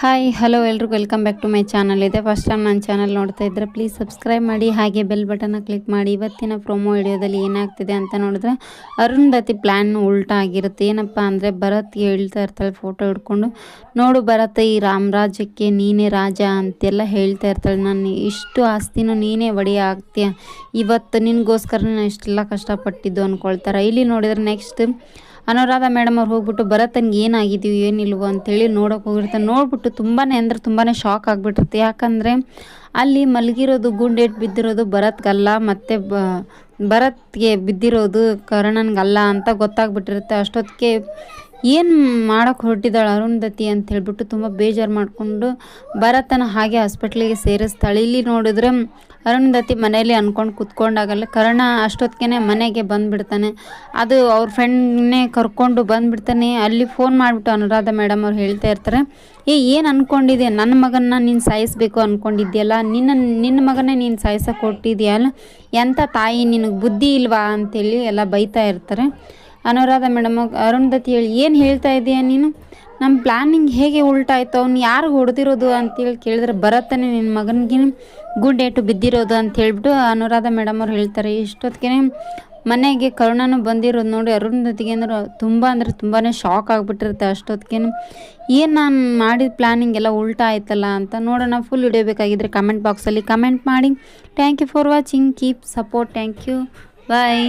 Hi hello ಎಲ್ರಿಗೂ welcome back to my channel. ಇದೆ first time ನನ್ನ ಚಾನಲ್ ನೋಡ್ತಾ ಇದ್ದರೆ ಪ್ಲೀಸ್ ಸಬ್ಸ್ಕ್ರೈಬ್ ಮಾಡಿ, ಹಾಗೆ ಬೆಲ್ ಬಟನ್ನ ಕ್ಲಿಕ್ ಮಾಡಿ. ಇವತ್ತಿನ ಪ್ರೊಮೋ ವಿಡಿಯೋದಲ್ಲಿ ಏನಾಗ್ತಿದೆ ಅಂತ ನೋಡಿದ್ರೆ ಅರುಂಧತಿ ಪ್ಲ್ಯಾನ್ ಉಲ್ಟಾ ಆಗಿರುತ್ತೆ. ಏನಪ್ಪ ಅಂದರೆ ಭರತ್ಗೆ ಹೇಳ್ತಾ ಇರ್ತಾಳೆ ಫೋಟೋ ಹಿಡ್ಕೊಂಡು, ನೋಡು ಭರತ್, ಈ ರಾಮರಾಜ್ಯಕ್ಕೆ ನೀನೇ ರಾಜ ಅಂತೆಲ್ಲ ಹೇಳ್ತಾ ಇರ್ತಾಳೆ. ನಾನು ಇಷ್ಟು ಆಸ್ತಿನೂ ನೀನೇ ಒಡೆಯ ಆಗ್ತೀಯ, ಇವತ್ತು ನಿನಗೋಸ್ಕರ ನಾನು ಇಷ್ಟೆಲ್ಲ ಕಷ್ಟಪಟ್ಟಿದ್ದು ಅಂದ್ಕೊಳ್ತಾರೆ. ಇಲ್ಲಿ ನೋಡಿದ್ರೆ ನೆಕ್ಸ್ಟ್ ಅನುರಾಧ ಮೇಡಮ್ ಅವ್ರು ಹೋಗ್ಬಿಟ್ಟು ಭರತನ್ಗೆ ಏನಾಗಿದೆಯೋ ಏನಿಲ್ವೋ ಅಂತೇಳಿ ನೋಡೋಕೆ ಹೋಗಿರ್ತಾರೆ. ನೋಡ್ಬಿಟ್ಟು ತುಂಬಾ ಅಂದರೆ ತುಂಬಾ ಶಾಕ್ ಆಗಿಬಿಟ್ಟಿರುತ್ತೆ. ಯಾಕಂದರೆ ಅಲ್ಲಿ ಮಲಗಿರೋದು ಗುಂಡೇಟ್ ಬಿದ್ದಿರೋದು ಭರತ್ಗಲ್ಲ, ಮತ್ತು ಭರತ್ಗೆ ಬಿದ್ದಿರೋದು ಕರ್ಣನ್ಗಲ್ಲ ಅಂತ ಗೊತ್ತಾಗ್ಬಿಟ್ಟಿರುತ್ತೆ. ಅಷ್ಟೊತ್ತಿಗೆ ಏನು ಮಾಡೋಕ್ಕೆ ಹೊರಟಿದ್ದಾಳೆ ಅರುಂಧತಿ ಅಂತ ಹೇಳ್ಬಿಟ್ಟು ತುಂಬ ಬೇಜಾರು ಮಾಡಿಕೊಂಡು ಭರತನ ಹಾಗೆ ಹಾಸ್ಪಿಟ್ಲಿಗೆ ಸೇರಿಸ್ತಾಳೆ. ಇಲ್ಲಿ ನೋಡಿದ್ರೆ ಅರುಂಧತಿ ಮನೆಯಲ್ಲಿ ಅಂದ್ಕೊಂಡು ಕೂತ್ಕೊಂಡಾಗಲ್ಲ ಕರ್ಣ ಅಷ್ಟೊತ್ತಿಗೆ ಮನೆಗೆ ಬಂದುಬಿಡ್ತಾನೆ. ಅದು ಅವ್ರ ಫ್ರೆಂಡ್ನೇ ಕರ್ಕೊಂಡು ಬಂದುಬಿಡ್ತಾನೆ. ಅಲ್ಲಿ ಫೋನ್ ಮಾಡಿಬಿಟ್ಟು ಅನುರಾಧ ಮೇಡಮ್ ಅವ್ರು ಹೇಳ್ತಾ ಇರ್ತಾರೆ, ಏನು ಅಂದ್ಕೊಂಡಿದ್ದೆ, ನನ್ನ ಮಗನ್ನ ನೀನು ಸಾಯಿಸಬೇಕು ಅಂದ್ಕೊಂಡಿದ್ಯಲ್ಲ, ನಿನ್ನ ಮಗನೇ ನೀನು ಸಾಯಿಸೋಕೆ ಕೊಟ್ಟಿದ್ಯಲ್ಲ, ಎಂಥ ತಾಯಿ, ನಿನಗೆ ಬುದ್ಧಿ ಇಲ್ವಾ ಅಂತೇಳಿ ಎಲ್ಲ ಬೈತಾ ಇರ್ತಾರೆ. ಅನುರಾಧ ಮೇಡಮ್ ಅರುಂಧತಿ ಹೇಳಿ, ಏನು ಹೇಳ್ತಾ ಇದೀಯ ನೀನು, ನಮ್ಮ ಪ್ಲ್ಯಾನಿಂಗ್ ಹೇಗೆ ಉಲ್ಟಾಯ್ತು, ಅವ್ನು ಯಾರು ಹೊಡೆದಿರೋದು ಅಂತೇಳಿ ಕೇಳಿದ್ರೆ ಭರತನೇ ನಿನ್ನ ಮಗನಿಗೆ ಗುಡ್ಡೇಟು ಬಿದ್ದಿರೋದು ಅಂತ ಹೇಳ್ಬಿಟ್ಟು ಅನುರಾಧ ಮೇಡಮ್ ಅವ್ರು ಹೇಳ್ತಾರೆ. ಇಷ್ಟೊತ್ತಿಗೆ ಮನೆಗೆ ಕರುಣನೂ ಬಂದಿರೋದು ನೋಡಿ ಅರುಂಧತಿಗೆ ಅಂದರೆ ತುಂಬಾ ಶಾಕ್ ಆಗಿಬಿಟ್ಟಿರುತ್ತೆ. ಅಷ್ಟೊತ್ತಿಗೆ ಏನು ನಾನು ಮಾಡಿದ ಪ್ಲ್ಯಾನಿಂಗ್ ಎಲ್ಲ ಉಲ್ಟಾ ಆಯ್ತಲ್ಲ ಅಂತ ನೋಡೋಣ. ಫುಲ್ ವಿಡಿಯೋ ಬೇಕಾಗಿದ್ದರೆ ಕಮೆಂಟ್ ಬಾಕ್ಸಲ್ಲಿ ಕಮೆಂಟ್ ಮಾಡಿ. Thank you for watching, keep support, thank you, bye.